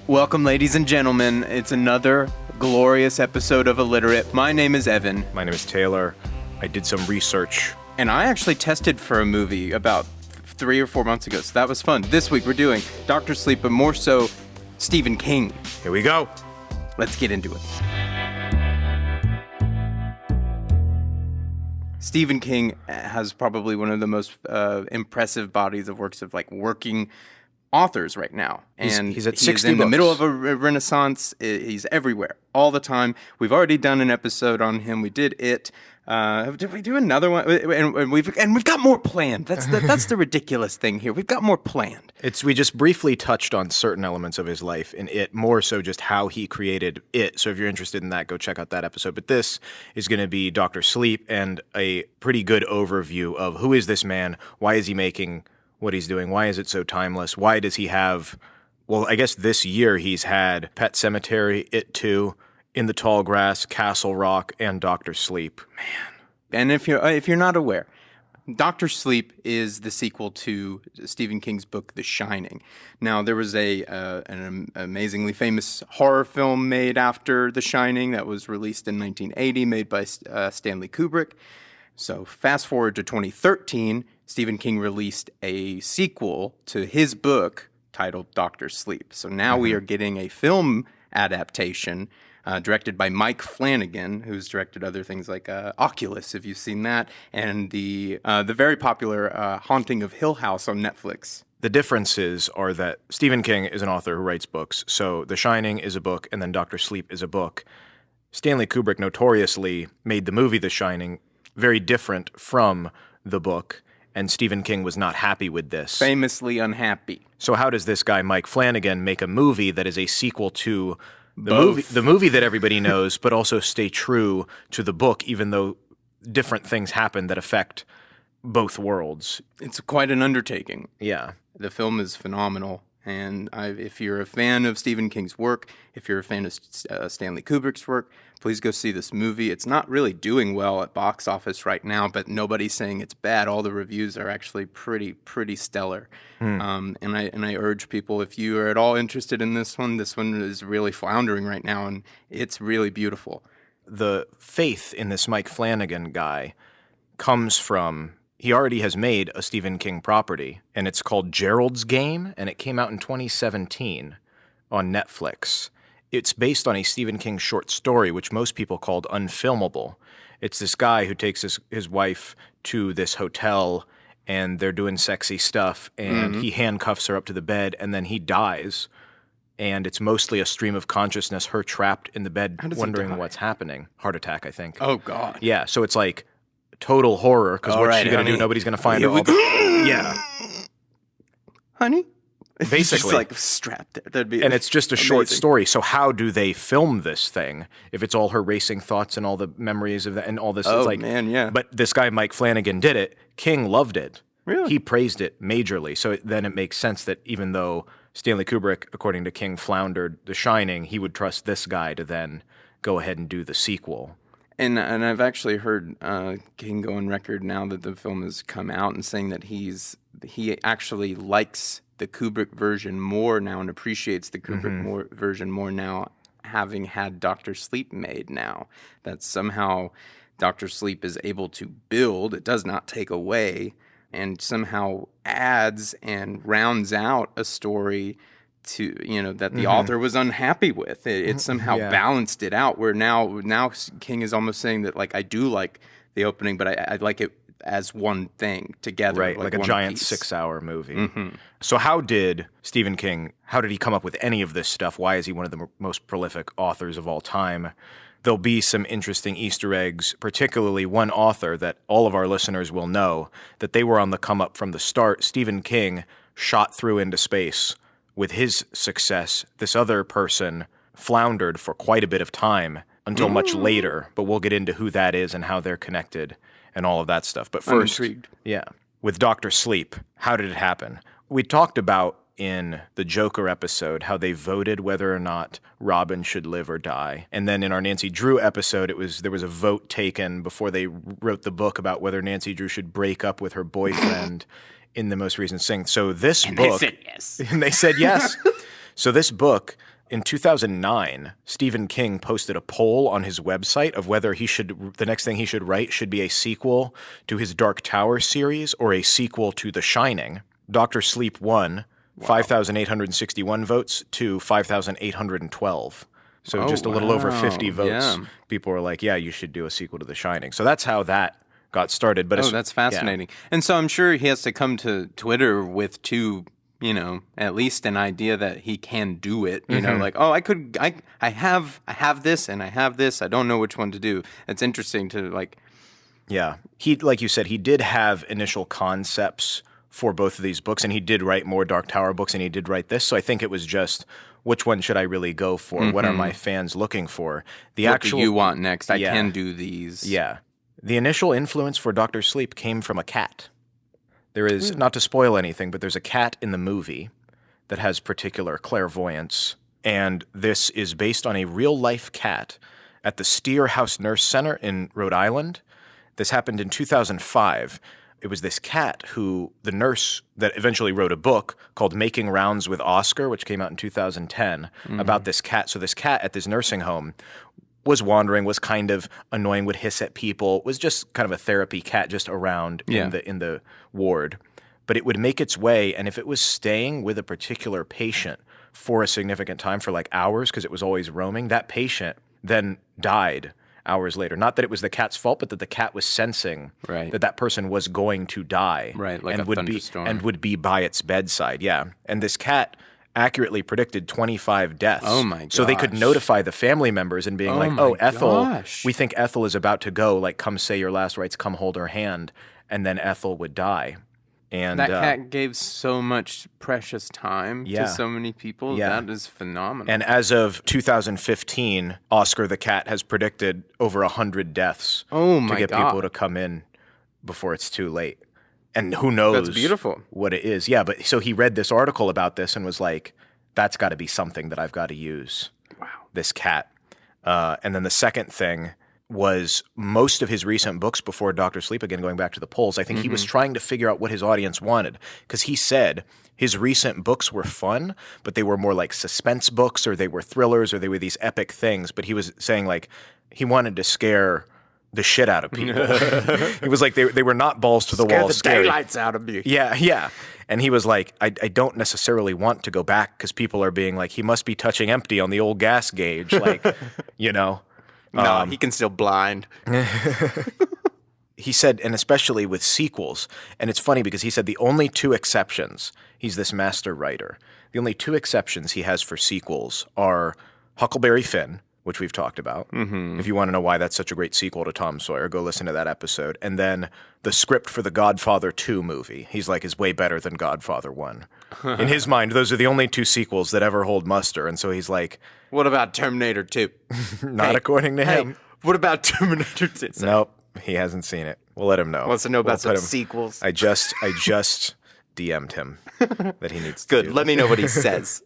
Welcome, ladies and gentlemen. It's another glorious episode of Illiterate. My name is Evan. My name is Taylor. I did some research. And I actually tested for a movie about 3 or 4 months ago, so that was fun. This week we're doing Dr. Sleep, but more so Stephen King. Here we go. Let's get into it. Stephen King has probably one of the most impressive bodies of works of like working authors right now. And he's at 60 he's in books. the middle of a renaissance. He's everywhere all the time. We've already done an episode on him. We did it. Did we do another one? And we've got more planned. That's the ridiculous thing here. We've got more planned. We just briefly touched on certain elements of his life in it, more so just how he created it. So if you're interested in that, go check out that episode. But this is going to be Dr. Sleep and a pretty good overview of who is this man, why is he making what he's doing, why is it so timeless, why does he have, well, I guess this year he's had Pet Sematary, It Too, In the Tall Grass, Castle Rock, and Dr. Sleep. Man. And if you're not aware, Dr. Sleep is the sequel to Stephen King's book, The Shining. Now, there was an amazingly famous horror film made after The Shining that was released in 1980, made by Stanley Kubrick. So fast forward to 2013, Stephen King released a sequel to his book titled Dr. Sleep. So now we are getting a film adaptation directed by Mike Flanagan, who's directed other things like Oculus, if you've seen that, and the very popular Haunting of Hill House on Netflix. The differences are that Stephen King is an author who writes books. So The Shining is a book, and then Dr. Sleep is a book. Stanley Kubrick notoriously made the movie The Shining very different from the book, and Stephen King was not happy with this. Famously unhappy. So how does this guy, Mike Flanagan, make a movie that is a sequel to the movie that everybody knows, but also stay true to the book, even though different things happen that affect both worlds? It's quite an undertaking. Yeah. The film is phenomenal. And if you're a fan of Stephen King's work, if you're a fan of Stanley Kubrick's work, please go see this movie. It's not really doing well at box office right now, but nobody's saying it's bad. All the reviews are actually pretty stellar. And I urge people, if you are at all interested in this one is really floundering right now, and it's really beautiful. The faith in this Mike Flanagan guy comes from, he already has made a Stephen King property, and it's called Gerald's Game, and it came out in 2017 on Netflix. It's based on a Stephen King short story, which most people called unfilmable. It's this guy who takes his wife to this hotel, and they're doing sexy stuff, and he handcuffs her up to the bed, and then he dies. And it's mostly a stream of consciousness, her trapped in the bed, wondering what's happening. Heart attack, I think. Oh, God. Yeah, so it's like total horror, because what's she going to do? Nobody's going to find her. Yeah. Honey? Basically. Just like strapped there. That'd be and it's just a amazing. short story. So how do they film this thing if it's all her racing thoughts and all the memories of that and all this? Oh, it's like, man, yeah. But this guy, Mike Flanagan, did it. King loved it. Really? He praised it majorly. So then it makes sense that even though Stanley Kubrick, according to King, floundered The Shining, he would trust this guy to then go ahead and do the sequel. And I've actually heard King go on record now that the film has come out and saying that he actually likes the Kubrick version more now and appreciates the Kubrick version more now, having had Dr. Sleep made now. That somehow Dr. Sleep is able to build, it does not take away, and somehow adds and rounds out a story to, that the author was unhappy with. It somehow balanced it out, where now King is almost saying that, like, I do like the opening, but I like it as one thing together. Right, like a giant piece. 6-hour movie. So how did Stephen King, how did he come up with any of this stuff? Why is he one of the most prolific authors of all time? There'll be some interesting Easter eggs, particularly one author that all of our listeners will know, that they were on the come up from the start. Stephen King shot through into space with his success. This other person floundered for quite a bit of time until much later, but we'll get into who that is and how they're connected and all of that stuff. But first, with Dr. Sleep, how did it happen? We talked about in the Joker episode how they voted whether or not Robin should live or die. And then in our Nancy Drew episode, there was a vote taken before they wrote the book about whether Nancy Drew should break up with her boyfriend in the most recent thing. So this book... they said yes. And they said yes. So this book In 2009, Stephen King posted a poll on his website of whether the next thing he should write should be a sequel to his Dark Tower series or a sequel to The Shining. Dr. Sleep won 5,861 votes to 5,812. So just a little over 50 votes. Yeah. People were like, yeah, you should do a sequel to The Shining. So that's how that got started. But that's fascinating. Yeah. And so I'm sure he has to come to Twitter with at least an idea that he can do it. Like, I have this and I have this. I don't know which one to do. It's interesting to like. Yeah. He, like you said, he did have initial concepts for both of these books, and he did write more Dark Tower books, and he did write this. So I think it was just, which one should I really go for? Mm-hmm. What are my fans looking for? What do you want next? I can do these. Yeah. The initial influence for Dr. Sleep came from a cat. There is, not to spoil anything, but there's a cat in the movie that has particular clairvoyance, and this is based on a real-life cat at the Steer House Nurse Center in Rhode Island. This happened in 2005. It was this cat who, the nurse that eventually wrote a book called Making Rounds with Oscar, which came out in 2010, about this cat. So this cat at this nursing home was wandering, was kind of annoying, would hiss at people, was just kind of a therapy cat just around in the ward. But it would make its way, and if it was staying with a particular patient for a significant time, for like hours, because it was always roaming, that patient then died hours later. Not that it was the cat's fault, but that the cat was sensing that person was going to die. Right, like and a would thunderstorm. And would be by its bedside, yeah. And this cat accurately predicted 25 deaths. Oh my gosh. So they could notify the family members and being Ethel, we think Ethel is about to go, like, come say your last rites, come hold her hand, and then Ethel would die. And that cat gave so much precious time to so many people. Yeah. That is phenomenal. And as of 2015, Oscar the cat has predicted over 100 deaths to get people to come in before it's too late. And who knows That's beautiful. What it is. Yeah, but so he read this article about this and was like, that's got to be something that I've got to use. Wow. This cat. And then the second thing was most of his recent books before Dr. Sleep, again, going back to the polls, I think he was trying to figure out what his audience wanted. Because he said his recent books were fun, but they were more like suspense books, or they were thrillers, or they were these epic things. But he was saying, like, he wanted to scare the shit out of people. He was like, they were not balls to the wall scary. Daylights out of you. Yeah. And he was like, I don't necessarily want to go back because people are being like, he must be touching empty on the old gas gauge. Like, No, he can still blind. He said, and especially with sequels, and it's funny because he said the only two exceptions, he's this master writer, the only two exceptions he has for sequels are Huckleberry Finn, which we've talked about. Mm-hmm. If you want to know why that's such a great sequel to Tom Sawyer, go listen to that episode. And then the script for the Godfather 2 movie, he's like, is way better than Godfather 1. In his mind, those are the only two sequels that ever hold muster. And so he's like... What about Terminator 2? Not according to him. What about Terminator 2? Nope, he hasn't seen it. We'll let him know. Wants to know about some sequels. I just DM'd him that he needs to Good, do let me know what he says.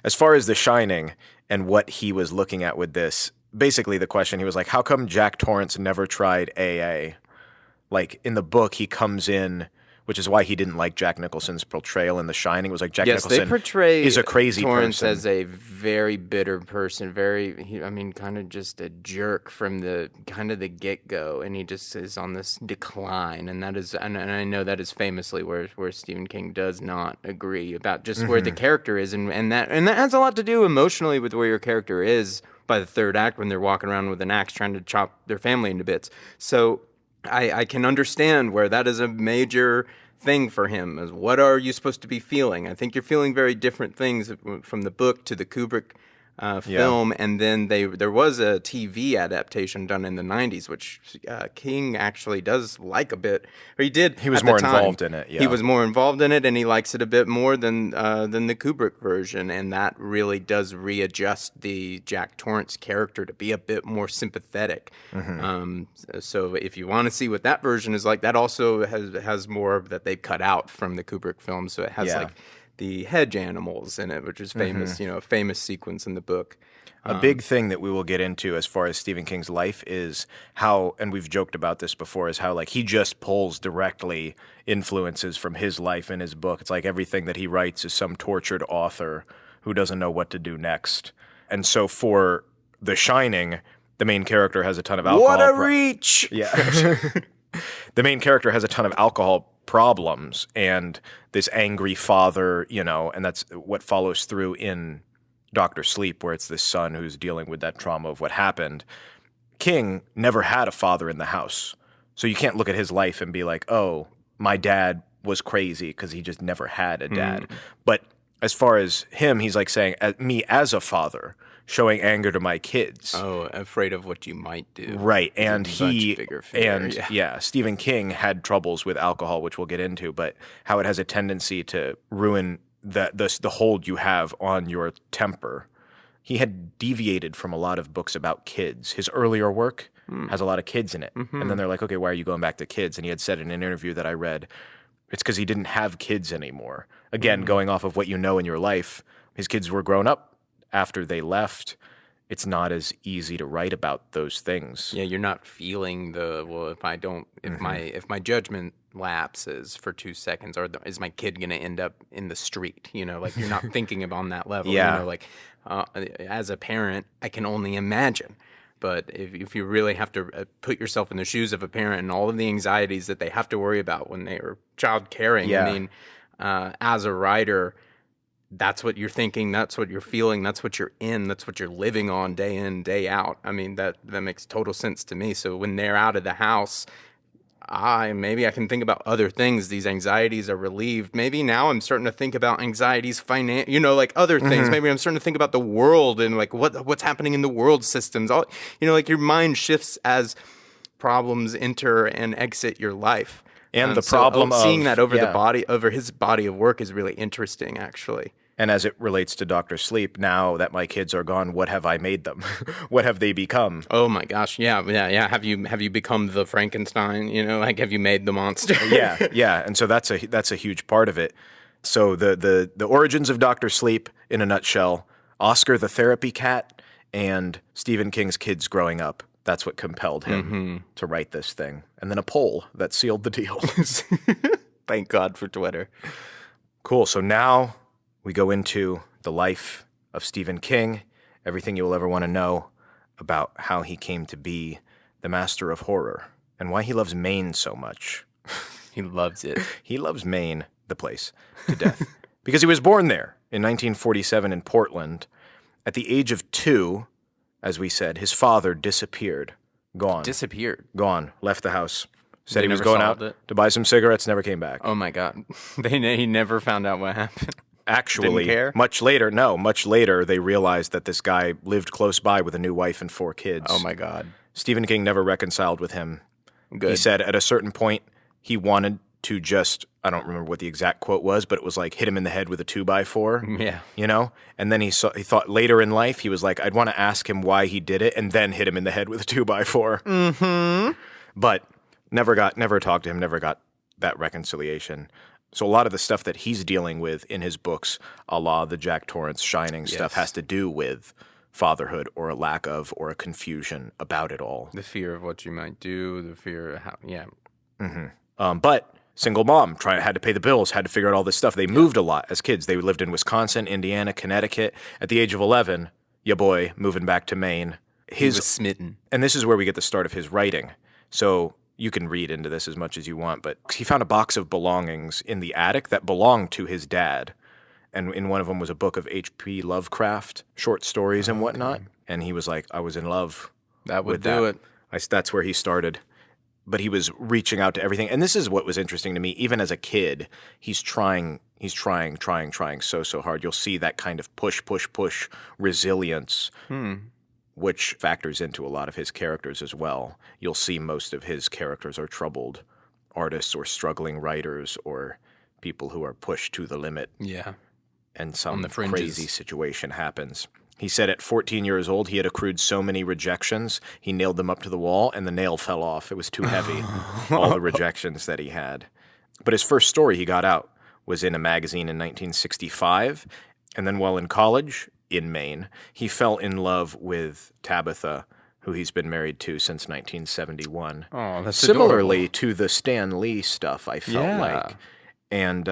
As far as The Shining and what he was looking at with this, basically the question, he was like, how come Jack Torrance never tried AA? Like, in the book, he comes in, which is why he didn't like Jack Nicholson's portrayal in The Shining. It was like Jack Nicholson they portray is a crazy Torrance person. as a very bitter person, kind of just a jerk from the get-go, and he just is on this decline, and that is, and I know that is famously where Stephen King does not agree about just where the character is, and that has a lot to do emotionally with where your character is by the third act when they're walking around with an axe trying to chop their family into bits. So I can understand where that is a major thing for him, is what are you supposed to be feeling? I think you're feeling very different things from the book to the Kubrick film, and then there was a TV adaptation done in the 90s, which King actually does like a bit. Or he was more involved in it. Yeah. He was more involved in it, and he likes it a bit more than the Kubrick version, and that really does readjust the Jack Torrance character to be a bit more sympathetic. So if you want to see what that version is like, that also has more that they've cut out from the Kubrick film, so it has like the hedge animals in it, which is famous, a famous sequence in the book. A big thing that we will get into as far as Stephen King's life is how, and we've joked about this before, is how like he just pulls directly influences from his life in his book. It's like everything that he writes is some tortured author who doesn't know what to do next. And so for The Shining, the main character has a ton of alcohol. What a reach! Yeah. The main character has a ton of alcohol problems and this angry father, and that's what follows through in Dr. Sleep, where it's this son who's dealing with that trauma of what happened. King never had a father in the house. So you can't look at his life and be like, oh, my dad was crazy because he just never had a dad. But as far as him, he's like saying, me as a father, showing anger to my kids. Oh, afraid of what you might do. Right. And yeah, Stephen King had troubles with alcohol, which we'll get into, but how it has a tendency to ruin the hold you have on your temper. He had deviated from a lot of books about kids. His earlier work has a lot of kids in it. And then they're like, okay, why are you going back to kids? And he had said in an interview that I read, it's because he didn't have kids anymore. Again, going off of what you know in your life, his kids were grown up after they left. It's not as easy to write about those things. Yeah, you're not feeling if my judgment lapses for 2 seconds, or is my kid going to end up in the street? Like you're not thinking about on that level. Yeah. As a parent, I can only imagine. But if you really have to put yourself in the shoes of a parent and all of the anxieties that they have to worry about when they are child caring, Yeah. I mean, as a writer, that's what you're thinking, that's what you're feeling, that's what you're living on day in, day out. I mean, that makes total sense to me. So when they're out of the house, maybe I can think about other things. These anxieties are relieved. Maybe now I'm starting to think about anxieties, like other things. Maybe I'm starting to think about the world and like what's happening in the world systems. Like your mind shifts as problems enter and exit your life. And the problem of seeing that over his body of work is really interesting, actually. And as it relates to Dr. Sleep, now that my kids are gone, what have I made them? What have they become? Oh my gosh, yeah. Have you become the Frankenstein? Like have you made the monster? Yeah. And so that's a huge part of it. So the origins of Dr. Sleep in a nutshell: Oscar the therapy cat and Stephen King's kids growing up. That's what compelled him to write this thing. And then a poll that sealed the deal. Thank God for Twitter. Cool. So now we go into the life of Stephen King, everything you will ever want to know about how he came to be the master of horror and why he loves Maine so much. He loves it. He loves Maine, the place, to death. Because he was born there in 1947 in Portland. At the age of 2, as we said, his father disappeared. Gone. Gone. Left the house. Said he was going out to buy some cigarettes, never came back. Oh my God. He never found out what happened. Actually, Didn't care? much later, they realized that this guy lived close by with a new wife and 4 kids. Oh my God. Stephen King never reconciled with him. Good. He said at a certain point he wanted to just, I don't remember what the exact quote was, but it was like hit him in the head with a 2x4. Yeah. And then he thought later in life, he was like, I'd want to ask him why he did it and then hit him in the head with a 2x4. But never talked to him, never got that reconciliation. So a lot of the stuff that he's dealing with in his books, a la the Jack Torrance Shining stuff, has to do with fatherhood or a lack of or a confusion about it all. The fear of what you might do, the fear of how, yeah. But single mom, had to pay the bills, had to figure out all this stuff. They moved a lot as kids. They lived in Wisconsin, Indiana, Connecticut. At the age of 11, your boy moving back to Maine. He was smitten. And this is where we get the start of his writing. So you can read into this as much as you want, but he found a box of belongings in the attic that belonged to his dad. And in one of them was a book of H.P. Lovecraft, short stories and whatnot. And he was like, I was in love. That would do it. That's where he started. But he was reaching out to everything. And this is what was interesting to me. Even as a kid, he's trying so hard. You'll see that kind of push resilience, which factors into a lot of his characters as well. You'll see most of his characters are troubled artists or struggling writers or people who are pushed to the limit. Yeah. And some crazy situation happens. He said at 14 years old, he had accrued so many rejections, he nailed them up to the wall, and the nail fell off. It was too heavy, all the rejections that he had. But his first story he got out was in a magazine in 1965, and then while in college, in Maine, he fell in love with Tabitha, who he's been married to since 1971. Oh, that's Similarly adorable. to the Stan Lee stuff, I felt like. And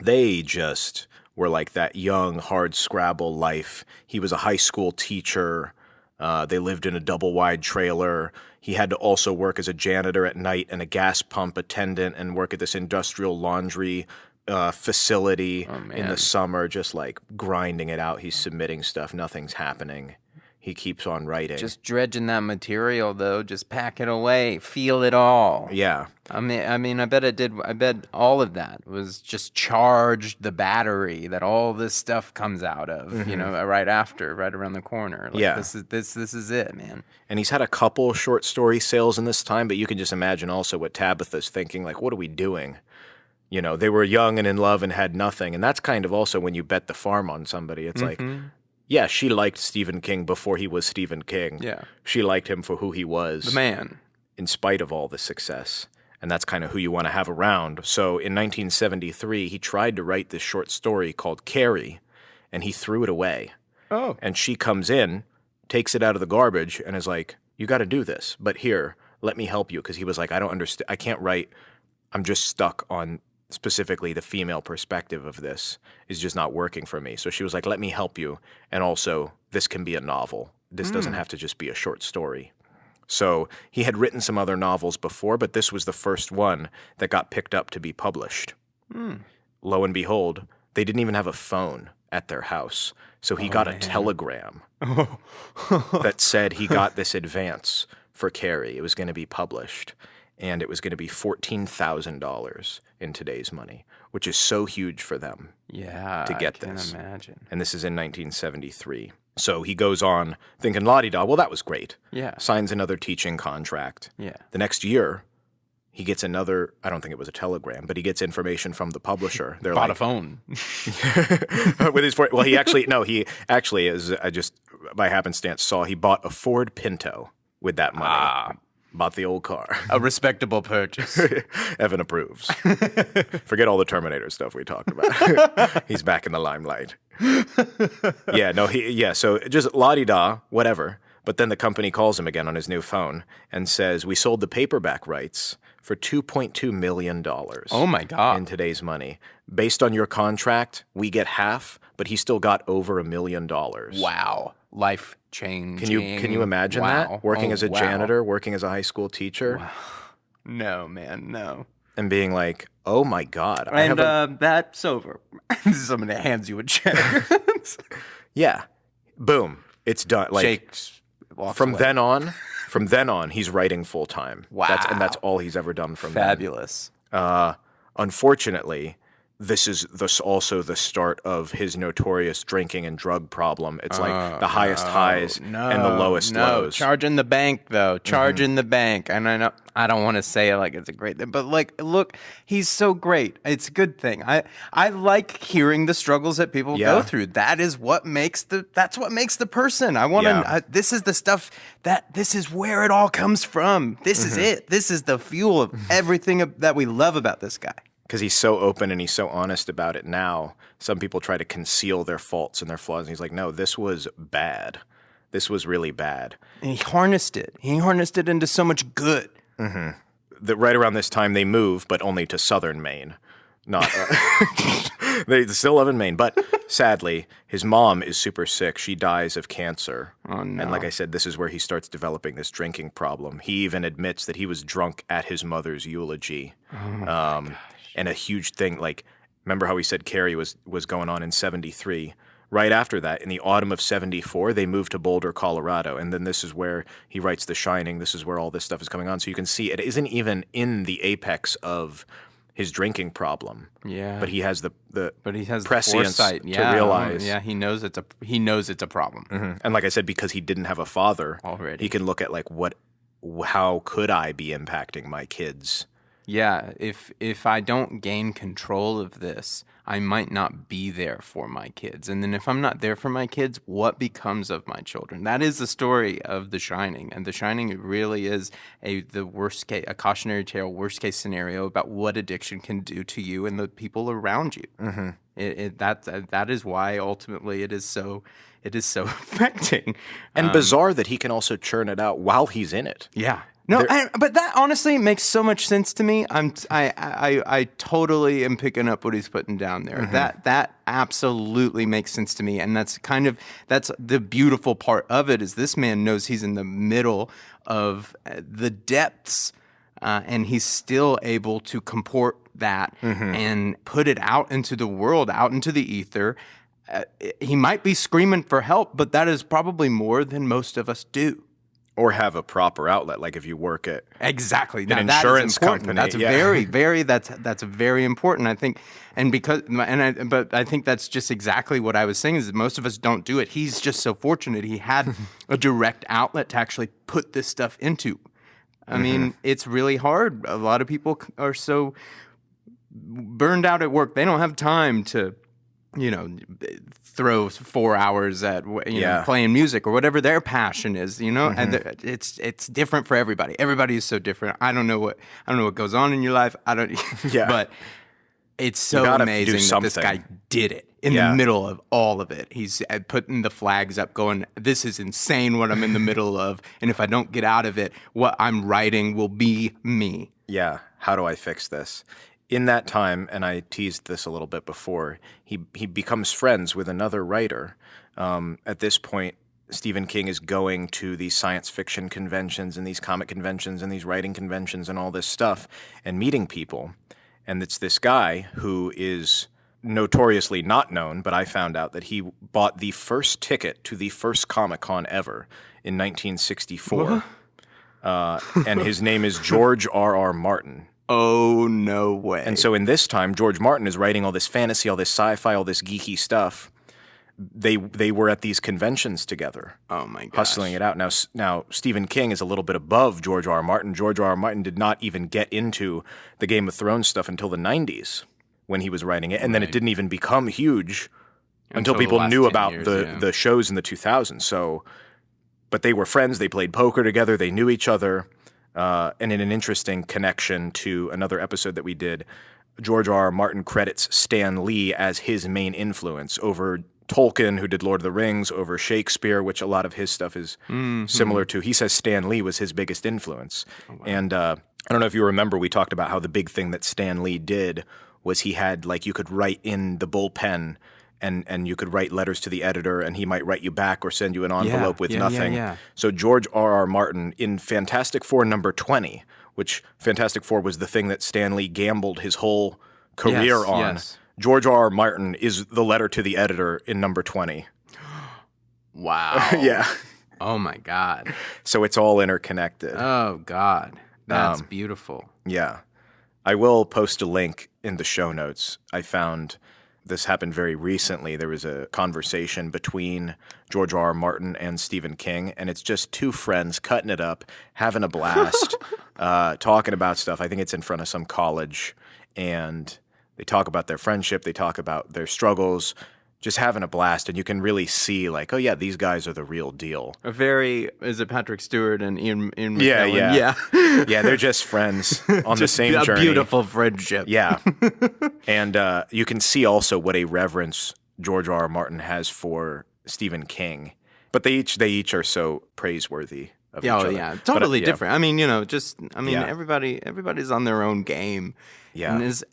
they just were like that young, hard scrabble life. He was a high school teacher. They lived in a double-wide trailer. He had to also work as a janitor at night and a gas pump attendant and work at this industrial laundry facility in the summer, just like grinding it out. He's submitting stuff. Nothing's happening. He keeps on writing. Just dredging that material, though. Just pack it away. Feel it all. Yeah. I mean, I bet it did. I bet all of that was just charged the battery that all this stuff comes out of. You know, right around the corner. Like, yeah. This is it, man. And he's had a couple short story sales in this time, but you can just imagine also what Tabitha's thinking. Like, what are we doing? You know, they were young and in love and had nothing, and that's kind of also when you bet the farm on somebody. It's like. Yeah, she liked Stephen King before he was Stephen King. Yeah. She liked him for who he was. The man. In spite of all the success. And that's kind of who you want to have around. So in 1973, he tried to write this short story called Carrie, and he threw it away. Oh. And she comes in, takes it out of the garbage, and is like, you got to do this. But here, let me help you. Because he was like, I don't understand. I can't write. I'm just stuck on specifically the female perspective of this is just not working for me. So she was like, let me help you. And also, this can be a novel. This doesn't have to just be a short story. So he had written some other novels before, but this was the first one that got picked up to be published. Lo and behold, they didn't even have a phone at their house. So he got a telegram that said he got this advance for Carrie. It was going to be published. And it was going to be $14,000 in today's money, which is so huge for them to get this. I can imagine. And this is in 1973. So he goes on thinking, la-di-da, well, that was great. Yeah. Signs another teaching contract. Yeah. The next year, he gets another, I don't think it was a telegram, but he gets information from the publisher. They're Bought like, a phone. with his Ford, well, he actually, as I just by happenstance saw, he bought a Ford Pinto with that money. Bought the old car. A respectable purchase. Evan approves. Forget all the Terminator stuff we talked about. He's back in the limelight. So just la-di-da, whatever. But then the company calls him again on his new phone and says, we sold the paperback rights for $2.2 million. Oh, my God. In today's money. Based on your contract, we get half, but he still got over $1 million. Wow. Life changing. Can you imagine that? Working as a janitor, working as a high school teacher? Wow. No, man, no. And being like, oh my God. That's over. Somebody hands you a check. Yeah. Boom. It's done. Like, Shakes, walks from away. then on, he's writing full time. Wow. And that's all he's ever done from Fabulous. then. Unfortunately, this is also the start of his notorious drinking and drug problem. It's like the highest highs and the lowest lows. Charging the bank, though. Charging the bank. And I know I don't want to say it like it's a great thing, but like, look, he's so great. It's a good thing. I like hearing the struggles that people go through. That's what makes the person. I want to. This is the stuff this is where it all comes from. This is it. This is the fuel of everything that we love about this guy. Because he's so open and he's so honest about it now. Some people try to conceal their faults and their flaws. And he's like, no, this was bad. This was really bad. And he harnessed it. He harnessed it into so much good. Right around this time, they move, but only to southern Maine. Not they still live in Maine. But sadly, his mom is super sick. She dies of cancer. Oh, no. And like I said, this is where he starts developing this drinking problem. He even admits that he was drunk at his mother's eulogy. And a huge thing, like, remember how he said Carrie was going on in 73? Right after that, in the autumn of 74, they moved to Boulder, Colorado. And then this is where he writes The Shining. This is where all this stuff is coming on. So you can see it isn't even in the apex of his drinking problem. Yeah. But he has the prescience foresight to realize. Yeah, he knows it's a problem. And like I said, because he didn't have a father, already, he can look at like how could I be impacting my kids? Yeah, if I don't gain control of this, I might not be there for my kids. And then if I'm not there for my kids, what becomes of my children? That is the story of The Shining. And The Shining really is a cautionary tale, worst case scenario about what addiction can do to you and the people around you. That is why ultimately it is so affecting. And bizarre that he can also churn it out while he's in it. Yeah. No, but that honestly makes so much sense to me. I totally am picking up what he's putting down there. That absolutely makes sense to me, and that's the beautiful part of it is this man knows he's in the middle of the depths, and he's still able to comport that and put it out into the world, out into the ether. He might be screaming for help, but that is probably more than most of us do. Or have a proper outlet, like if you work at exactly an insurance company. That's that's very important. I think, but I think that's just exactly what I was saying. Is that most of us don't do it. He's just so fortunate he had a direct outlet to actually put this stuff into. I mean, it's really hard. A lot of people are so burned out at work; they don't have time to, throw 4 hours at playing music or whatever their passion is, and it's different for everybody. Everybody is so different. I don't know what goes on in your life. But it's so amazing that this guy did it in the middle of all of it. He's putting the flags up going, this is insane what I'm in the middle of. And if I don't get out of it, what I'm writing will be me. Yeah. How do I fix this? In that time, and I teased this a little bit before, he becomes friends with another writer. At this point, Stephen King is going to these science fiction conventions and these comic conventions and these writing conventions and all this stuff and meeting people. And it's this guy who is notoriously not known, but I found out that he bought the first ticket to the first Comic-Con ever in 1964. And his name is George R.R. Martin. Oh, no way. And so in this time, George Martin is writing all this fantasy, all this sci-fi, all this geeky stuff. They were at these conventions together. Oh, my gosh. Hustling it out. Now, Stephen King is a little bit above George R.R. Martin. George R.R. Martin did not even get into the Game of Thrones stuff until the 90s when he was writing it. And then it didn't even become huge until people knew about the shows in the 2000s. So, but they were friends. They played poker together. They knew each other. And in an interesting connection to another episode that we did, George R.R. Martin credits Stan Lee as his main influence over Tolkien, who did Lord of the Rings, over Shakespeare, which a lot of his stuff is similar to. He says Stan Lee was his biggest influence. Oh, wow. And I don't know if you remember, we talked about how the big thing that Stan Lee did was he had, you could write in the bullpen and you could write letters to the editor, and he might write you back or send you an envelope with nothing. Yeah. So George R.R. Martin, in Fantastic Four number 20, which Fantastic Four was the thing that Stan Lee gambled his whole career on, George R.R. Martin is the letter to the editor in number 20. Wow. Yeah. Oh, my God. So it's all interconnected. Oh, God. That's beautiful. Yeah. I will post a link in the show notes. I found... This happened very recently. There was a conversation between George R.R. Martin and Stephen King, and it's just two friends cutting it up, having a blast, talking about stuff. I think it's in front of some college, and they talk about their friendship. They talk about their struggles, just having a blast, and you can really see, oh yeah, these guys are the real deal. Is it Patrick Stewart and Ian McKellen? Yeah. Yeah, they're just friends on the same journey. A beautiful friendship. Yeah. And you can see also what a reverence George R.R. Martin has for Stephen King. But they each are so praiseworthy of each other. Yeah, totally different. I mean, everybody's on their own game. Yeah. And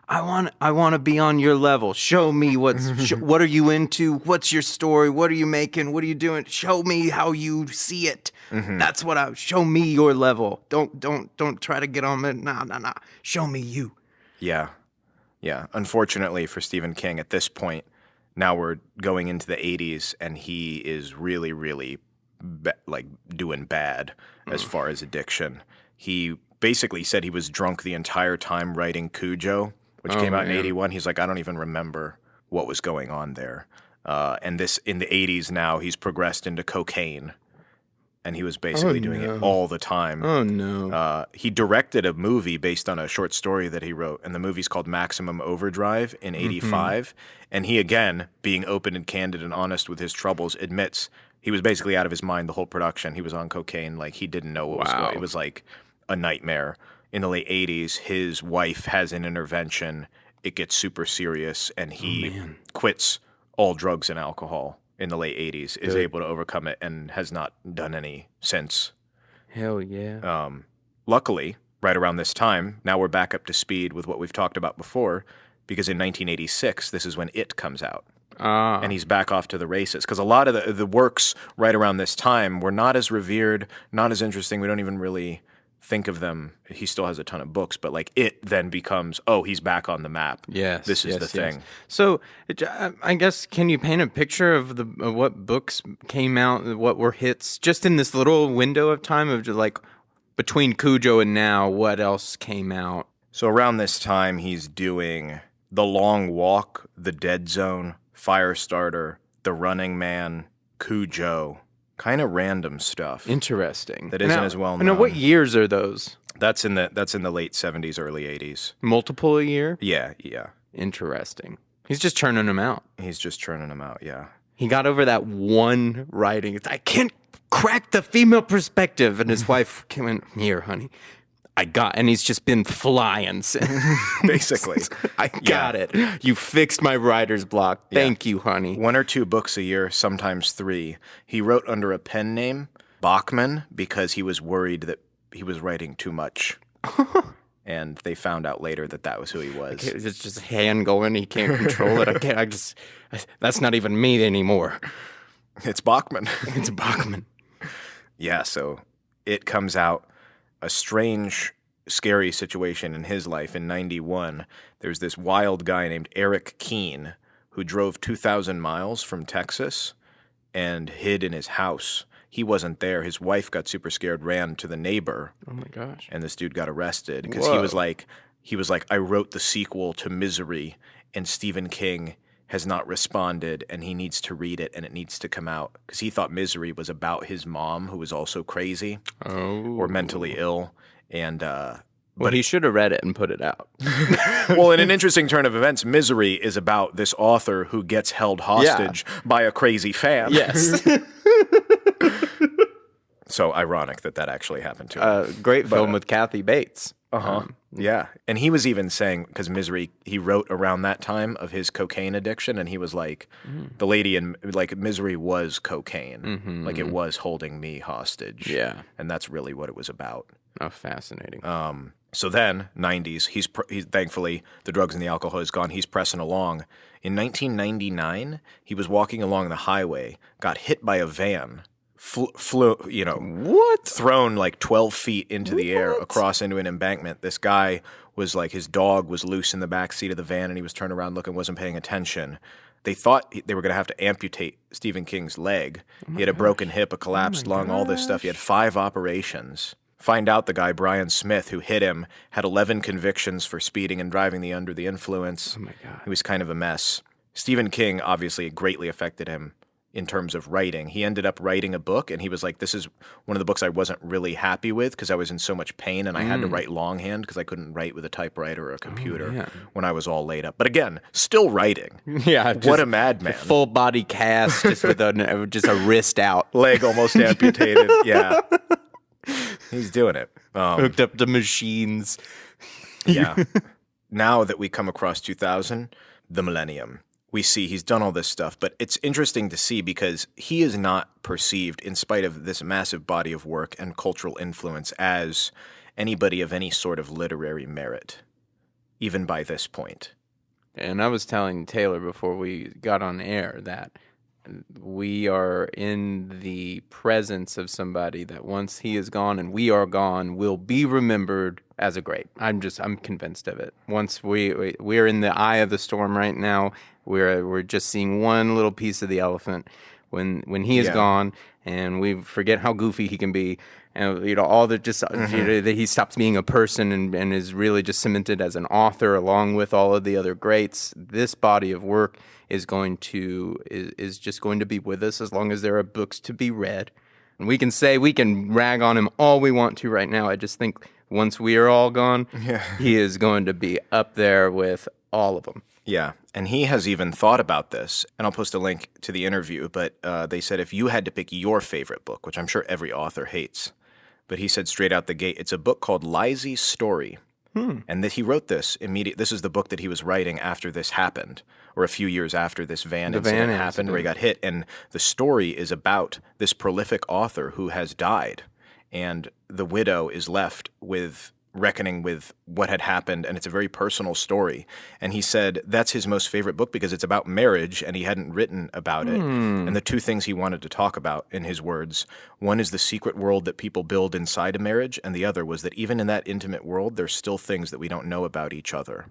I want to be on your level. Show me what are you into? What's your story? What are you making? What are you doing? Show me how you see it. Mm-hmm. That's what show me your level. Don't try to get on it. Nah. Show me you. Yeah. Yeah. Unfortunately for Stephen King at this point, now we're going into the 80s and he is really, really doing bad as far as addiction. He basically said he was drunk the entire time writing Cujo, which came out in 81. He's like, I don't even remember what was going on there. And this in the 80s now, he's progressed into cocaine. And he was basically doing it all the time. Oh, no. He directed a movie based on a short story that he wrote, and the movie's called Maximum Overdrive in 85. And he, again, being open and candid and honest with his troubles, admits he was basically out of his mind the whole production. He was on cocaine. He didn't know what was going on. It was like a nightmare. In the late 80s, his wife has an intervention. It gets super serious, and he quits all drugs and alcohol in the late 80s, is able to overcome it, and has not done any since. Hell yeah. Luckily, right around this time, now we're back up to speed with what we've talked about before, because in 1986, this is when It comes out. And he's back off to the races. Because a lot of the works right around this time were not as revered, not as interesting. We don't even really think of them. He still has a ton of books, but like It then becomes, oh, he's back on the map. Yes, this is the thing. So, I guess, can you paint a picture of what books came out, what were hits, just in this little window of time of just like between Cujo and now? What else came out? So around this time, he's doing The Long Walk, The Dead Zone, Firestarter, The Running Man, Cujo. Kind of random stuff. Interesting. That isn't as well known. Now, what years are those? That's in the late 70s, early 80s. Multiple a year? Yeah. Interesting. He's just churning them out. Yeah. He got over that one writing. It's, I can't crack the female perspective. And his wife came in, here, honey. And he's just been flying since. Basically. I got it. You fixed my writer's block. Thank you, honey. 1 or 2 books a year, sometimes 3. He wrote under a pen name, Bachman, because he was worried that he was writing too much. And they found out later that was who he was. It's just a hand going. He can't control it. That's not even me anymore. It's Bachman. It's Bachman. Yeah, so It comes out. A strange, scary situation in his life. In 91, there's this wild guy named Eric Keene who drove 2,000 miles from Texas and hid in his house. He wasn't there. His wife got super scared, ran to the neighbor. Oh my gosh. And this dude got arrested because he was like, I wrote the sequel to Misery, and Stephen King has not responded, and he needs to read it, and it needs to come out. Because he thought Misery was about his mom, who was also crazy or mentally ill. And but he should have read it and put it out. Well, in an interesting turn of events, Misery is about this author who gets held hostage by a crazy fan. Yes. So ironic that actually happened to him. Great film with Kathy Bates. Yeah. And he was even saying, because Misery, he wrote around that time of his cocaine addiction, and he was like, the lady in, like, Misery was cocaine. Like, it was holding me hostage. Yeah. And that's really what it was about. Oh, fascinating. So then, 90s, he's thankfully, the drugs and the alcohol is gone. He's pressing along. In 1999, he was walking along the highway, got hit by a van, flew, thrown like 12 feet into the air across into an embankment. This guy was like, his dog was loose in the back seat of the van, and he was turned around looking, wasn't paying attention. They thought they were going to have to amputate Stephen King's leg. He had a broken hip, a collapsed lung, all this stuff. He had 5 operations. Find out the guy, Brian Smith, who hit him, had 11 convictions for speeding and driving under the influence. Oh my God. He was kind of a mess. Stephen King obviously greatly affected him in terms of writing. He ended up writing a book, and he was like, this is one of the books I wasn't really happy with because I was in so much pain, and I had to write longhand because I couldn't write with a typewriter or a computer when I was all laid up. But again, still writing. Yeah. What a madman. Full body cast, just with just a wrist out. Leg almost amputated. Yeah. He's doing it. Hooked up to machines. Yeah. Now that we come across 2000, the millennium, we see he's done all this stuff, but it's interesting to see because he is not perceived, in spite of this massive body of work and cultural influence, as anybody of any sort of literary merit, even by this point. And I was telling Taylor before we got on air that we are in the presence of somebody that once he is gone and we are gone will be remembered as a great. I'm convinced of it. Once we're in the eye of the storm right now, we're just seeing one little piece of the elephant. When he is gone and we forget how goofy he can be, and all the just that he stops being a person and is really just cemented as an author along with all of the other greats. This body of work is just going to be with us as long as there are books to be read. And we can rag on him all we want to right now. I just think once we are all gone, he is going to be up there with all of them. Yeah, and he has even thought about this, and I'll post a link to the interview, but they said if you had to pick your favorite book, which I'm sure every author hates, but he said straight out the gate, it's a book called Lisey's Story. And that he wrote this this is the book that he was writing after this happened, or a few years after this van incident happened, where he got hit. And the story is about this prolific author who has died. and the widow is left with reckoning with what had happened, and it's a very personal story. And he said that's his most favorite book because it's about marriage, and he hadn't written about it. And the two things he wanted to talk about, in his words, one is the secret world that people build inside a marriage, and the other was that even in that intimate world, there's still things that we don't know about each other.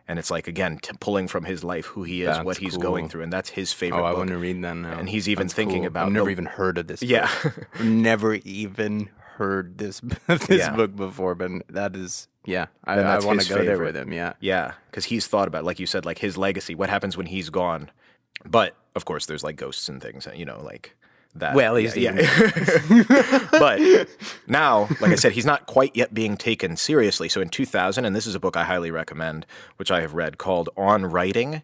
And it's like, again, pulling from his life, who he is, what he's going through, and that's his favorite book. I want to read that now. And he's even thinking about... I've never even heard of this book. Yeah. Never even heard this book before, but that is, I want to go there with him, Yeah, because he's thought about, like you said, like his legacy, what happens when he's gone. But, of course, there's like ghosts and things, like that. Well, he's But now, like I said, he's not quite yet being taken seriously. So in 2000, and this is a book I highly recommend, which I have read, called On Writing.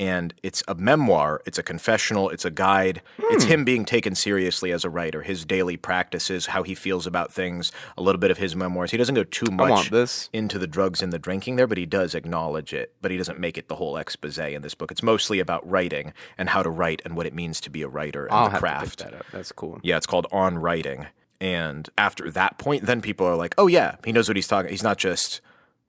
And it's a memoir, it's a confessional, it's a guide. It's him being taken seriously as a writer, his daily practices, how he feels about things, a little bit of his memoirs. He doesn't go too much into the drugs and the drinking there, but he does acknowledge it. But he doesn't make it the whole expose in this book. It's mostly about writing and how to write and what it means to be a writer and the craft. To pick that up. That's cool. Yeah, it's called On Writing. And after that point, then people are like, oh yeah, he knows what he's talking. He's not just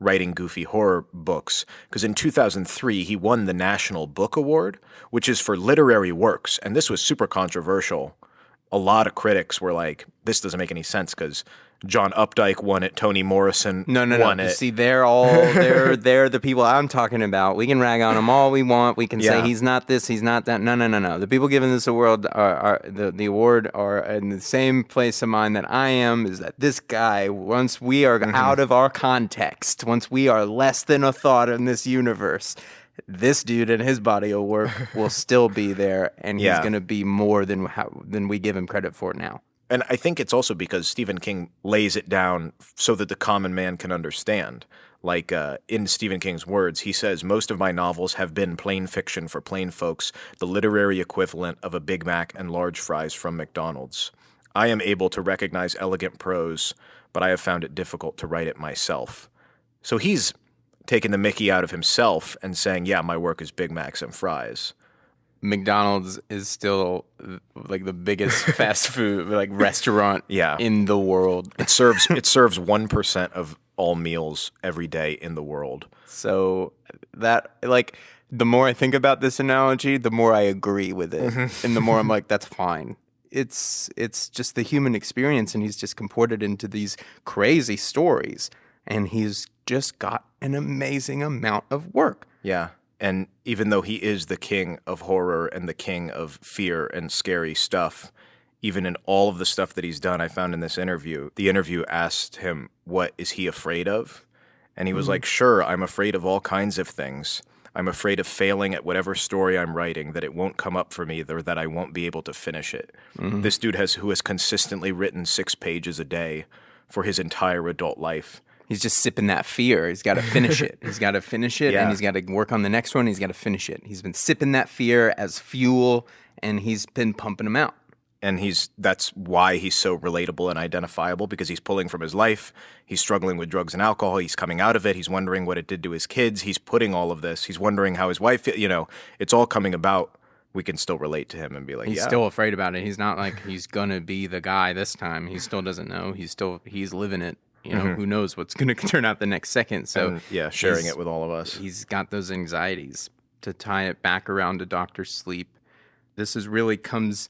writing goofy horror books, because in 2003 he won the National Book Award, which is for literary works, and this was super controversial. A lot of critics were like, this doesn't make any sense because John Updike won it, Toni Morrison won it. See, they're the people I'm talking about. We can rag on them all we want. We can say he's not this, he's not that. No. The people giving this award the award are in the same place of mind that I am, is that this guy, once we are out of our context, once we are less than a thought in this universe, this dude and his body of work will still be there, and he's going to be more than we give him credit for now. And I think it's also because Stephen King lays it down so that the common man can understand. Like in Stephen King's words, he says, most of my novels have been plain fiction for plain folks, the literary equivalent of a Big Mac and large fries from McDonald's. I am able to recognize elegant prose, but I have found it difficult to write it myself. So he's taking the mickey out of himself and saying, yeah, my work is Big Macs and fries. McDonald's is still like the biggest fast food restaurant in the world. It serves 1% of all meals every day in the world. So that, the more I think about this analogy, the more I agree with it, and the more I'm like, that's fine. It's just the human experience, and he's just comported into these crazy stories, and he's just got an amazing amount of work. Yeah. And even though he is the king of horror and the king of fear and scary stuff, even in all of the stuff that he's done, I found in this interview, the interview asked him, what is he afraid of? And he was like, sure, I'm afraid of all kinds of things. I'm afraid of failing at whatever story I'm writing, that it won't come up for me, or that I won't be able to finish it. This dude who has consistently written 6 pages a day for his entire adult life. He's just sipping that fear. He's got to finish it. He's got to finish it, and he's got to work on the next one. He's got to finish it. He's been sipping that fear as fuel, and he's been pumping them out. And that's why he's so relatable and identifiable, because he's pulling from his life. He's struggling with drugs and alcohol. He's coming out of it. He's wondering what it did to his kids. He's putting all of this. He's wondering how his wife, it's all coming about. We can still relate to him and be like, he's still afraid about it. He's not like he's going to be the guy this time. He still doesn't know. He's living it. Who knows what's going to turn out the next second. So sharing it with all of us. He's got those anxieties. To tie it back around to Dr. Sleep, this really comes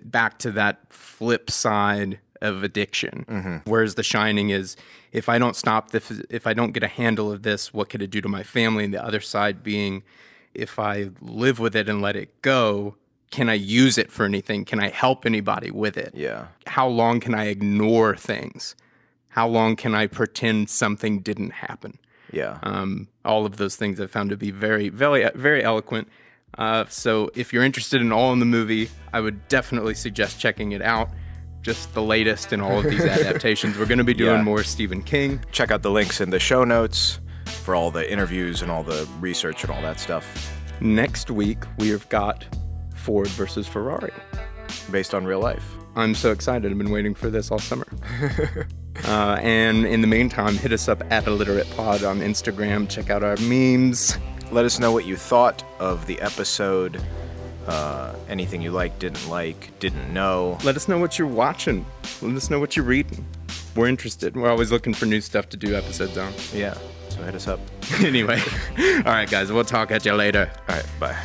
back to that flip side of addiction. Whereas The Shining is, if I don't stop this, if I don't get a handle of this, what could it do to my family? And the other side being, if I live with it and let it go, can I use it for anything? Can I help anybody with it? Yeah. How long can I ignore things? How long can I pretend something didn't happen? Yeah. All of those things I found to be very, very, very eloquent. So if you're interested in all in the movie, I would definitely suggest checking it out. Just the latest in all of these adaptations. We're going to be doing more Stephen King. Check out the links in the show notes for all the interviews and all the research and all that stuff. Next week, we have got Ford versus Ferrari. Based on real life. I'm so excited. I've been waiting for this all summer. And in the meantime, hit us up at illiterate pod on Instagram. Check out our memes. Let us know what you thought of the episode. Anything you liked, didn't know. Let us know what you're watching. Let us know what you're reading. We're interested. We're always looking for new stuff to do episodes on. Yeah, so hit us up. Anyway, all right, guys, we'll talk at you later. All right, bye.